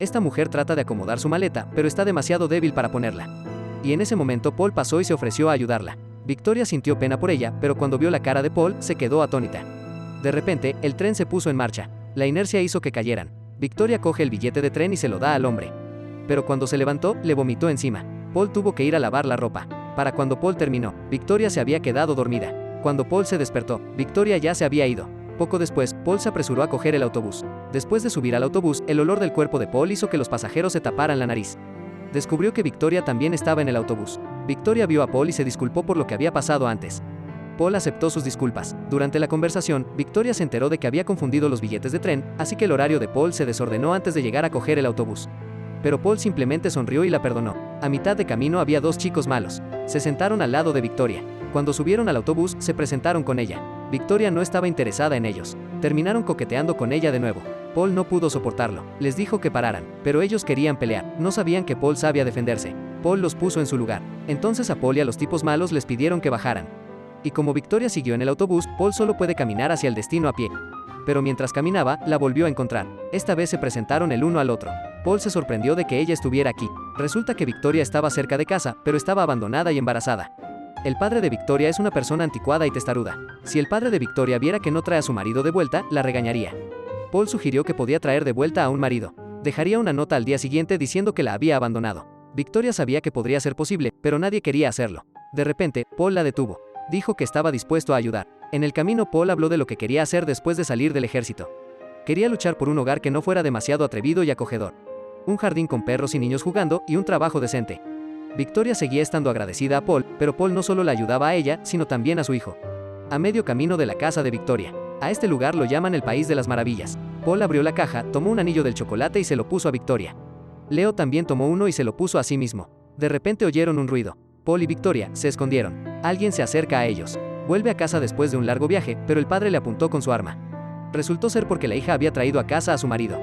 Esta mujer trata de acomodar su maleta, pero está demasiado débil para ponerla. Y en ese momento Paul pasó y se ofreció a ayudarla. Victoria sintió pena por ella, pero cuando vio la cara de Paul, se quedó atónita. De repente, el tren se puso en marcha. La inercia hizo que cayeran. Victoria coge el billete de tren y se lo da al hombre. Pero cuando se levantó, le vomitó encima. Paul tuvo que ir a lavar la ropa. Para cuando Paul terminó, Victoria se había quedado dormida. Cuando Paul se despertó, Victoria ya se había ido. Poco después, Paul se apresuró a coger el autobús. Después de subir al autobús, el olor del cuerpo de Paul hizo que los pasajeros se taparan la nariz. Descubrió que Victoria también estaba en el autobús. Victoria vio a Paul y se disculpó por lo que había pasado antes. Paul aceptó sus disculpas. Durante la conversación, Victoria se enteró de que había confundido los billetes de tren, así que el horario de Paul se desordenó antes de llegar a coger el autobús. Pero Paul simplemente sonrió y la perdonó. A mitad de camino había dos chicos malos. Se sentaron al lado de Victoria. Cuando subieron al autobús, se presentaron con ella. Victoria no estaba interesada en ellos. Terminaron coqueteando con ella de nuevo. Paul no pudo soportarlo. Les dijo que pararan, pero ellos querían pelear. No sabían que Paul sabía defenderse. Paul los puso en su lugar. Entonces a Paul y a los tipos malos les pidieron que bajaran. Y como Victoria siguió en el autobús, Paul solo puede caminar hacia el destino a pie. Pero mientras caminaba, la volvió a encontrar. Esta vez se presentaron el uno al otro. Paul se sorprendió de que ella estuviera aquí. Resulta que Victoria estaba cerca de casa, pero estaba abandonada y embarazada. El padre de Victoria es una persona anticuada y testaruda. Si el padre de Victoria viera que no trae a su marido de vuelta, la regañaría. Paul sugirió que podía traer de vuelta a un marido. Dejaría una nota al día siguiente diciendo que la había abandonado. Victoria sabía que podría ser posible, pero nadie quería hacerlo. De repente, Paul la detuvo. Dijo que estaba dispuesto a ayudar. En el camino, Paul habló de lo que quería hacer después de salir del ejército. Quería luchar por un hogar que no fuera demasiado atrevido y acogedor. Un jardín con perros y niños jugando y un trabajo decente. Victoria seguía estando agradecida a Paul, pero Paul no solo la ayudaba a ella, sino también a su hijo. A medio camino de la casa de Victoria. A este lugar lo llaman el País de las Maravillas. Paul abrió la caja, tomó un anillo del chocolate y se lo puso a Victoria. Leo también tomó uno y se lo puso a sí mismo. De repente oyeron un ruido. Paul y Victoria se escondieron. Alguien se acerca a ellos. Vuelve a casa después de un largo viaje, pero el padre le apuntó con su arma. Resultó ser porque la hija había traído a casa a su marido.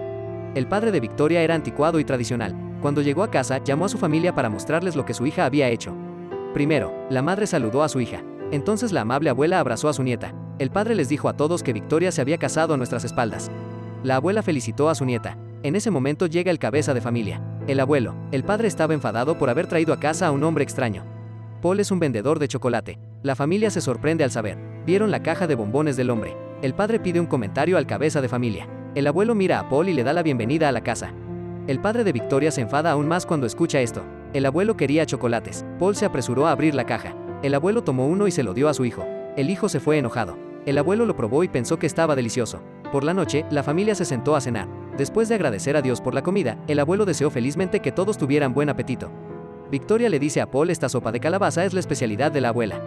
El padre de Victoria era anticuado y tradicional. Cuando llegó a casa, llamó a su familia para mostrarles lo que su hija había hecho. Primero, la madre saludó a su hija. Entonces la amable abuela abrazó a su nieta. El padre les dijo a todos que Victoria se había casado a nuestras espaldas. La abuela felicitó a su nieta. En ese momento llega el cabeza de familia. El abuelo. El padre estaba enfadado por haber traído a casa a un hombre extraño. Paul es un vendedor de chocolate. La familia se sorprende al saber. Vieron la caja de bombones del hombre. El padre pide un comentario al cabeza de familia. El abuelo mira a Paul y le da la bienvenida a la casa. El padre de Victoria se enfada aún más cuando escucha esto. El abuelo quería chocolates. Paul se apresuró a abrir la caja. El abuelo tomó uno y se lo dio a su hijo. El hijo se fue enojado. El abuelo lo probó y pensó que estaba delicioso. Por la noche, la familia se sentó a cenar. Después de agradecer a Dios por la comida, el abuelo deseó felizmente que todos tuvieran buen apetito. Victoria le dice a Paul: esta sopa de calabaza es la especialidad de la abuela.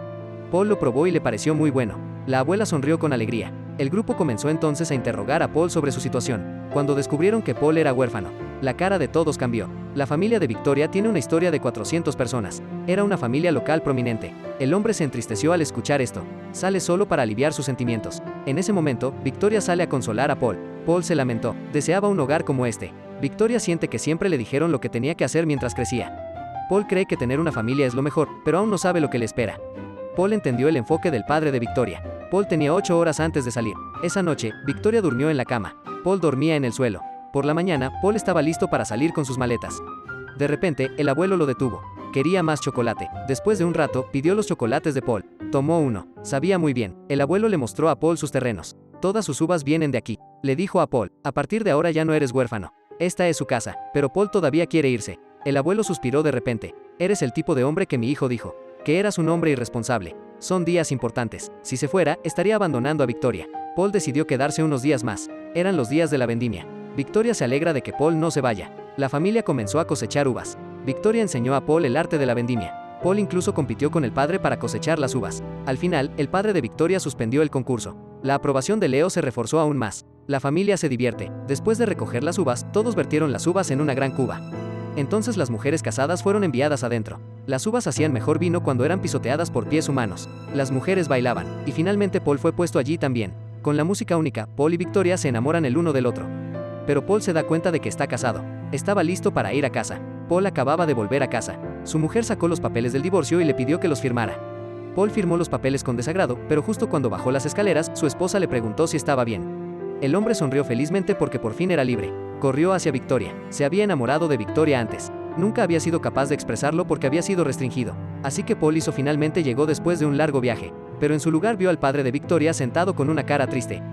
Paul lo probó y le pareció muy bueno. La abuela sonrió con alegría. El grupo comenzó entonces a interrogar a Paul sobre su situación. Cuando descubrieron que Paul era huérfano, la cara de todos cambió. La familia de Victoria tiene una historia de 400 personas. Era una familia local prominente. El hombre se entristeció al escuchar esto. Sale solo para aliviar sus sentimientos. En ese momento, Victoria sale a consolar a Paul. Paul se lamentó. Deseaba un hogar como este. Victoria siente que siempre le dijeron lo que tenía que hacer mientras crecía. Paul cree que tener una familia es lo mejor, pero aún no sabe lo que le espera. Paul entendió el enfoque del padre de Victoria. Paul tenía 8 horas antes de salir. Esa noche, Victoria durmió en la cama. Paul dormía en el suelo. Por la mañana, Paul estaba listo para salir con sus maletas. De repente, el abuelo lo detuvo. Quería más chocolate. Después de un rato, pidió los chocolates de Paul. Tomó uno. Sabía muy bien. El abuelo le mostró a Paul sus terrenos. Todas sus uvas vienen de aquí. Le dijo a Paul: a partir de ahora ya no eres huérfano. Esta es su casa. Pero Paul todavía quiere irse. El abuelo suspiró de repente. Eres el tipo de hombre que mi hijo dijo. Que eras un hombre irresponsable. Son días importantes. Si se fuera, estaría abandonando a Victoria. Paul decidió quedarse unos días más. Eran los días de la vendimia. Victoria se alegra de que Paul no se vaya. La familia comenzó a cosechar uvas. Victoria enseñó a Paul el arte de la vendimia. Paul incluso compitió con el padre para cosechar las uvas. Al final, el padre de Victoria suspendió el concurso. La aprobación de Leo se reforzó aún más. La familia se divierte. Después de recoger las uvas, todos vertieron las uvas en una gran cuba. Entonces las mujeres casadas fueron enviadas adentro. Las uvas hacían mejor vino cuando eran pisoteadas por pies humanos. Las mujeres bailaban, y finalmente Paul fue puesto allí también. Con la música única, Paul y Victoria se enamoran el uno del otro. Pero Paul se da cuenta de que está casado. Estaba listo para ir a casa. Paul acababa de volver a casa. Su mujer sacó los papeles del divorcio y le pidió que los firmara. Paul firmó los papeles con desagrado, pero justo cuando bajó las escaleras, su esposa le preguntó si estaba bien. El hombre sonrió felizmente porque por fin era libre. Corrió hacia Victoria. Se había enamorado de Victoria antes. Nunca había sido capaz de expresarlo porque había sido restringido. Así que Paul finalmente llegó después de un largo viaje, pero en su lugar vio al padre de Victoria sentado con una cara triste.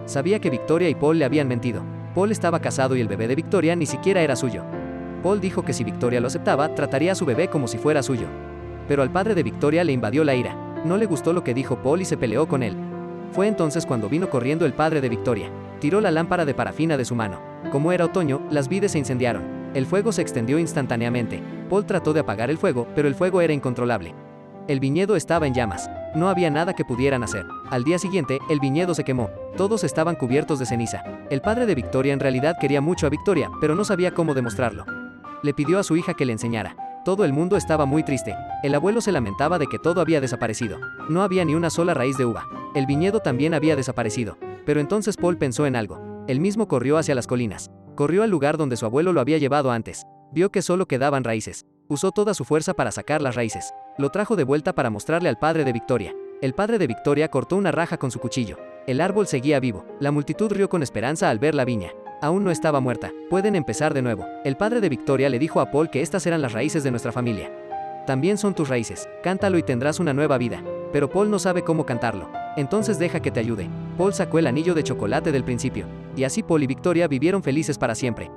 Sabía que Victoria y Paul le habían mentido. Paul estaba casado y el bebé de Victoria ni siquiera era suyo. Paul dijo que si Victoria lo aceptaba, trataría a su bebé como si fuera suyo. Pero al padre de Victoria le invadió la ira. No le gustó lo que dijo Paul y se peleó con él. Fue entonces cuando vino corriendo el padre de Victoria. Tiró la lámpara de parafina de su mano. Como era otoño, las vides se incendiaron. El fuego se extendió instantáneamente. Paul trató de apagar el fuego, pero el fuego era incontrolable. El viñedo estaba en llamas. No había nada que pudieran hacer. Al día siguiente, el viñedo se quemó. Todos estaban cubiertos de ceniza. El padre de Victoria en realidad quería mucho a Victoria, pero no sabía cómo demostrarlo. Le pidió a su hija que le enseñara. Todo el mundo estaba muy triste. El abuelo se lamentaba de que todo había desaparecido. No había ni una sola raíz de uva. El viñedo también había desaparecido. Pero entonces Paul pensó en algo. Él mismo corrió hacia las colinas. Corrió al lugar donde su abuelo lo había llevado antes. Vio que solo quedaban raíces. Usó toda su fuerza para sacar las raíces. Lo trajo de vuelta para mostrarle al padre de Victoria. El padre de Victoria cortó una raja con su cuchillo. El árbol seguía vivo. La multitud rió con esperanza al ver la viña. Aún no estaba muerta. Pueden empezar de nuevo. El padre de Victoria le dijo a Paul que estas eran las raíces de nuestra familia. También son tus raíces. Cántalo y tendrás una nueva vida. Pero Paul no sabe cómo cantarlo. Entonces deja que te ayude. Paul sacó el anillo de chocolate del principio. Y así Paul y Victoria vivieron felices para siempre.